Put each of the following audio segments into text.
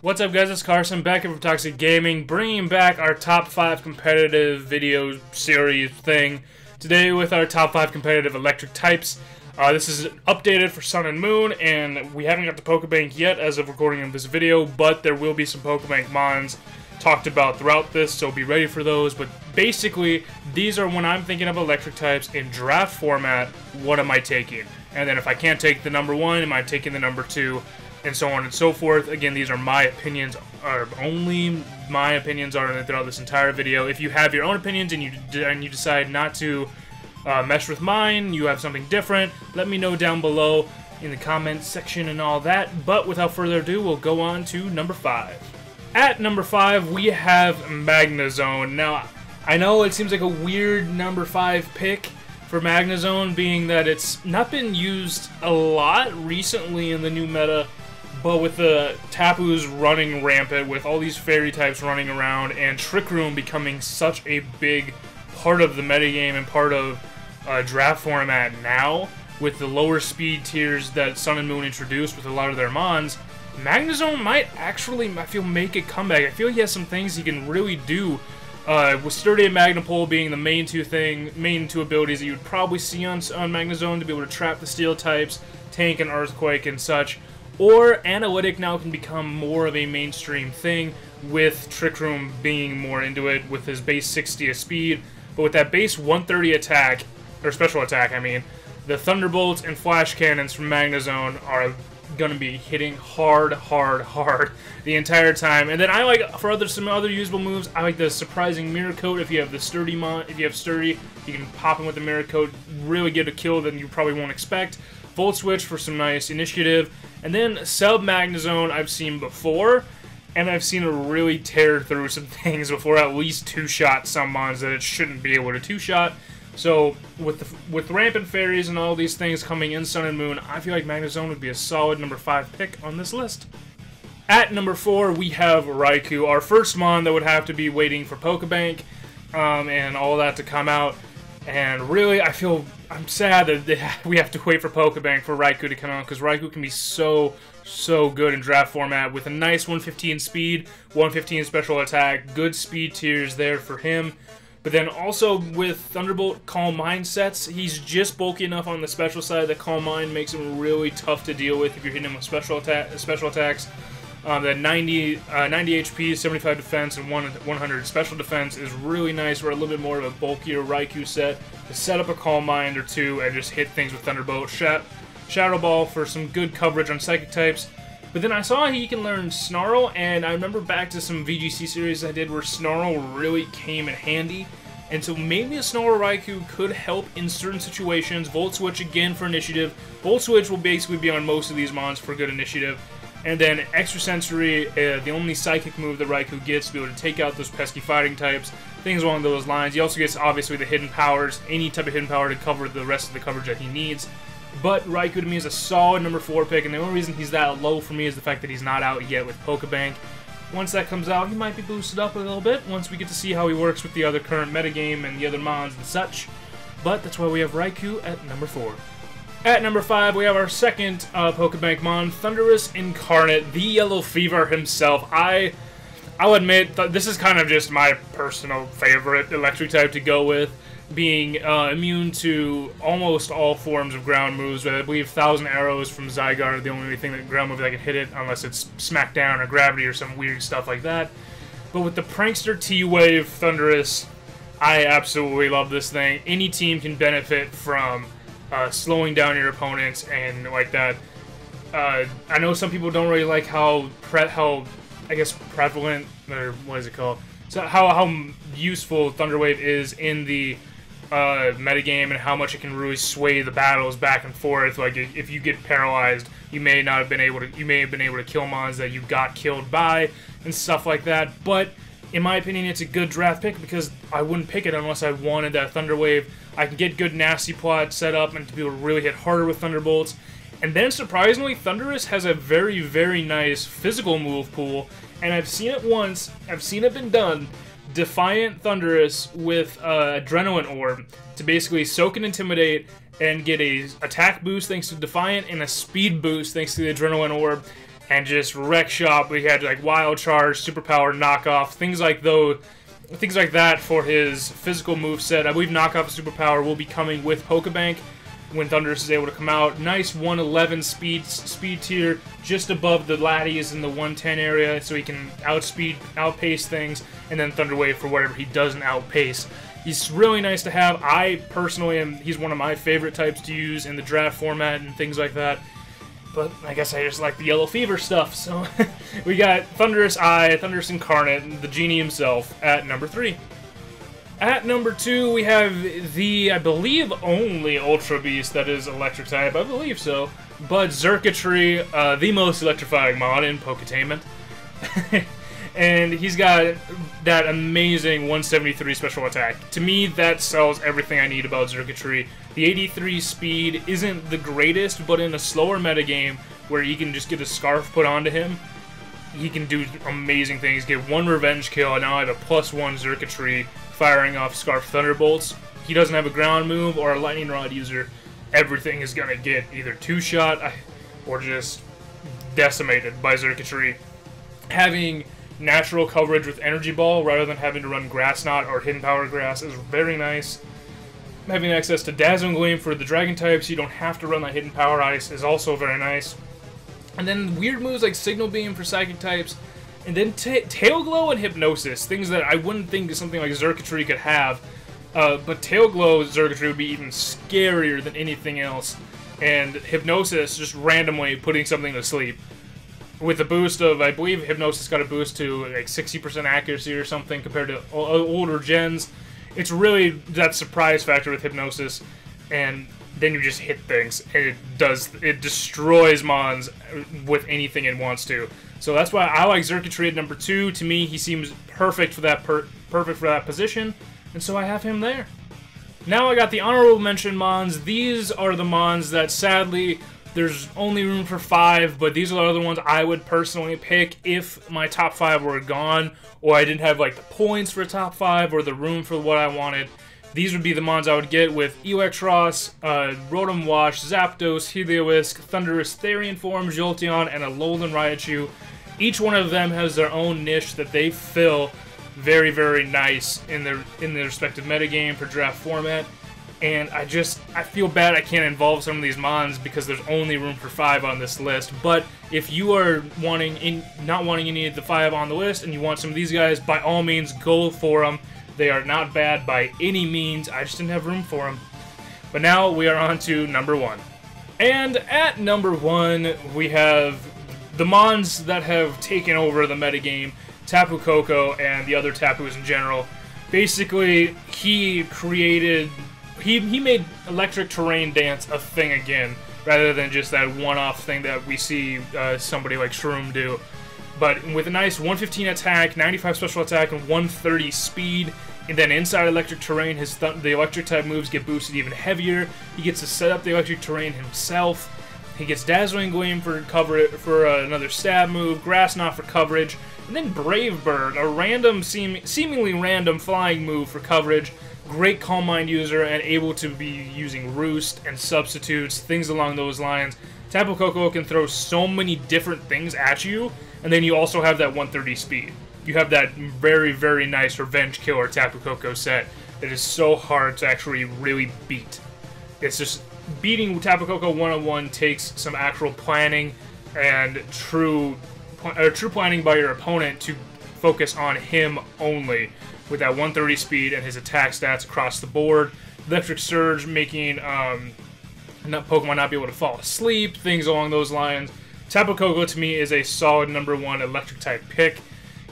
What's up, guys? It's Carson back here from Toxic Gaming, bringing back our top 5 competitive video series thing today with our top 5 competitive electric types. This is updated for Sun and Moon, and we haven't got the Pokebank yet as of recording of this video, but there will be some Pokebank mons talked about throughout this, so be ready for those. But basically, these are when I'm thinking of electric types in draft format, what am I taking? And then if I can't take the number 1, am I taking the number 2? And so on and so forth. Again, these are my opinions, are only my opinions are throughout this entire video. If you have your own opinions and you decide not to mesh with mine, you have something different, let me know down below in the comments section and all that. But without further ado, we'll go on to number 5. At number 5, we have Magnezone. Now, I know it seems like a weird number 5 pick for Magnezone, being that it's not been used a lot recently in the new meta. But with the Tapus running rampant, with all these fairy types running around, and Trick Room becoming such a big part of the metagame and part of draft format now, with the lower speed tiers that Sun and Moon introduced with a lot of their mons, Magnezone might actually, I feel, make a comeback. I feel he has some things he can really do, with Sturdy and Magnapole being the main two abilities that you would probably see on Magnezone to be able to trap the steel types, tank and earthquake and such. Or Analytic now can become more of a mainstream thing, with Trick Room being more into it with his base 60 of speed. But with that base 130 attack, or special attack, I mean, the Thunderbolts and Flash Cannons from Magnezone are going to be hitting hard the entire time. And then I like, for some other usable moves, I like the surprising Mirror Coat. If you have the Sturdy if you have Sturdy, you can pop him with the Mirror Coat, really get a kill that you probably won't expect. Volt Switch for some nice initiative. And then Sub Magnezone I've seen before, and I've seen it really tear through some things before, at least two-shot some mons that it shouldn't be able to two-shot. So with Rampant Fairies and all these things coming in Sun and Moon, I feel like Magnezone would be a solid number 5 pick on this list. At number 4, we have Raikou, our first mon that would have to be waiting for Pokebank and all that to come out. And really, I'm sad that we have to wait for Pokebank for Raikou to come out, because Raikou can be so good in draft format with a nice 115 speed, 115 special attack, good speed tiers there for him. But then also with Thunderbolt Calm Mind sets, he's just bulky enough on the special side that Calm Mind makes him really tough to deal with if you're hitting him with special attacks. That 90 HP, 75 defense, and 100 special defense is really nice for a little bit more of a bulkier Raikou set to set up a Calm Mind or two and just hit things with Thunderbolt. Shadow Ball for some good coverage on Psychic types. But then I saw he can learn Snarl, and I remember back to some VGC series I did where Snarl really came in handy. And so maybe a Snarl Raikou could help in certain situations. Volt Switch again for initiative. Volt Switch will basically be on most of these mons for good initiative. And then Extrasensory, the only Psychic move that Raikou gets to be able to take out those pesky fighting types, things along those lines. He also gets, obviously, the hidden powers, any type of hidden power to cover the rest of the coverage that he needs. But Raikou to me is a solid number 4 pick, and the only reason he's that low for me is the fact that he's not out yet with Pokebank. Once that comes out, he might be boosted up a little bit, once we get to see how he works with the other current metagame and the other mons and such. But that's why we have Raikou at number 4. At number 5, we have our second Pokebank mon, Thundurus Incarnate, the Yellow Fever himself. I'll admit that this is kind of just my personal favorite electric type to go with, being immune to almost all forms of ground moves. I believe 1,000 Arrows from Zygarde, the only thing that ground move that can hit it, unless it's Smackdown or Gravity or some weird stuff like that. But with the Prankster T-Wave Thundurus, I absolutely love this thing. Any team can benefit from slowing down your opponents and like that. I know some people don't really like how I guess prevalent, or what is it called? So how useful Thunderwave is in the metagame, and how much it can really sway the battles back and forth. Like if you get paralyzed, you may have been able to kill mons that you got killed by and stuff like that. But in my opinion, it's a good draft pick because I wouldn't pick it unless I wanted that Thunderwave. I can get good nasty plot set up and to be able to really hit harder with Thunderbolts. And then surprisingly, Thundurus has a very nice physical move pool, and I've seen it once. I've seen it been done. Defiant Thundurus with Adrenaline Orb to basically soak and intimidate and get a attack boost thanks to Defiant and a speed boost thanks to the Adrenaline Orb. and just wreck shop. We had like Wild Charge, Superpower, Knockoff, things like that for his physical moveset. I believe Knockoff and Superpower will be coming with Pokebank when Thundurus is able to come out. Nice 111 speed tier, just above the laddies in the 110 area, so he can outpace things, and then Thunder Wave for whatever he doesn't outpace. He's really nice to have. I personally he's one of my favorite types to use in the draft format and things like that. But I guess I just like the Yellow Fever stuff, so we got Thundurus-i, Thundurus Incarnate, the genie himself, at number 3. At number 2, we have the, I believe, only Ultra Beast that is Electric type. I believe so. But Circuitry, the most electrifying mod in Poketainment. And he's got that amazing 173 special attack. To me, that sells everything I need about Circuitry. The 83 speed isn't the greatest, but in a slower metagame where you can just get a Scarf put onto him, he can do amazing things. Get one revenge kill, and now I have a +1 Circuitry firing off Scarf Thunderbolts. He doesn't have a ground move or a Lightning Rod user. Everything is going to get either 2-shot or just decimated by Circuitry. Having natural coverage with Energy Ball rather than having to run Grass Knot or Hidden Power Grass is very nice. Having access to Dazzling Gleam for the Dragon types, you don't have to run that Hidden Power Ice, is also very nice. And then weird moves like Signal Beam for Psychic types, and then Tail Glow and Hypnosis, things that I wouldn't think something like Circuitry could have. But Tail Glow Circuitry would be even scarier than anything else. And Hypnosis, just randomly putting something to sleep. With a boost of, I believe Hypnosis got a boost to like 60% accuracy or something compared to older gens. It's really that surprise factor with Hypnosis, and then you just hit things, and it destroys mons with anything it wants to. So that's why I like Circuitry at number 2. To me, he seems perfect for that position, and so I have him there. Now I got the honorable mention mons. These are the mons that sadly there's only room for 5, but these are the other ones I would personally pick if my top 5 were gone, or I didn't have like the points for top 5 or the room for what I wanted. These would be the mons I would get with Electros, Rotom-w, Zapdos, Heliolisk, Thundurus, Therian Form, Jolteon, and a Alolan Raichu. Each one of them has their own niche that they fill very, very nice in their respective metagame for draft format. And I feel bad I can't involve some of these mons because there's only room for 5 on this list. But if you are not wanting any of the 5 on the list and you want some of these guys, by all means, go for them. They are not bad by any means. I just didn't have room for them. But now we are on to number 1. And at number 1, we have the mons that have taken over the metagame, Tapu Koko and the other Tapus in general. Basically, he made Electric Terrain Dance a thing again, rather than just that one-off thing that we see somebody like Shroom do. But with a nice 115 attack, 95 special attack, and 130 speed, and then inside Electric Terrain, the Electric type moves get boosted even heavier. He gets to set up the Electric Terrain himself. He gets Dazzling Gleam for another stab move, Grass Knot for coverage, and then Brave Bird, a random, seemingly random flying move for coverage. Great Calm Mind user and able to be using Roost and substitutes, things along those lines. Tapu Koko can throw so many different things at you, and then you also have that 130 speed. You have that very, very nice Revenge Killer Tapu Koko set that is so hard to actually really beat. It's just, beating Tapu Koko 1-on-1 takes some actual planning and true planning by your opponent to focus on him only, with that 130 speed and his attack stats across the board. Electric Surge making Pokemon not be able to fall asleep, things along those lines. Tapu Koko to me is a solid number 1 electric type pick.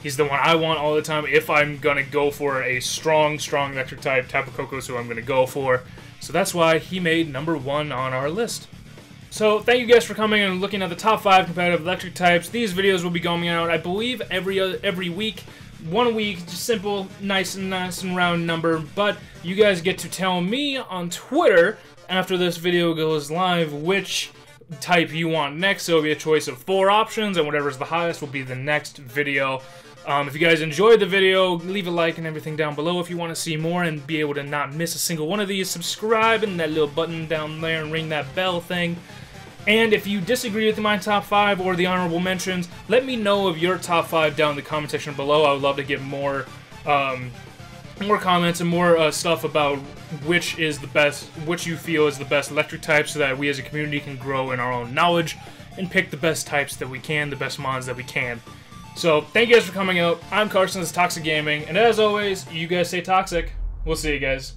He's the one I want all the time. If I'm going to go for a strong electric type, Tapu Koko is who I'm going to go for. So that's why he made number 1 on our list. So thank you guys for coming and looking at the top 5 competitive electric types. These videos will be going out, I believe, every week. 1 week, just simple, nice and round number. But you guys get to tell me on Twitter after this video goes live which type you want next. So it'll be a choice of 4 options, and whatever's the highest will be the next video. If you guys enjoyed the video, leave a like and everything down below. If you want to see more and be able to not miss a single one of these, subscribe and that little button down there and ring that bell thing. And if you disagree with my top 5 or the honorable mentions, let me know of your top 5 down in the comment section below. I would love to get more comments and more stuff about which is the best, which you feel is the best electric type, so that we as a community can grow in our own knowledge and pick the best types that we can, the best mons that we can. So, thank you guys for coming out. I'm Carson, this is Toxic Gaming, and as always, you guys stay toxic. We'll see you guys.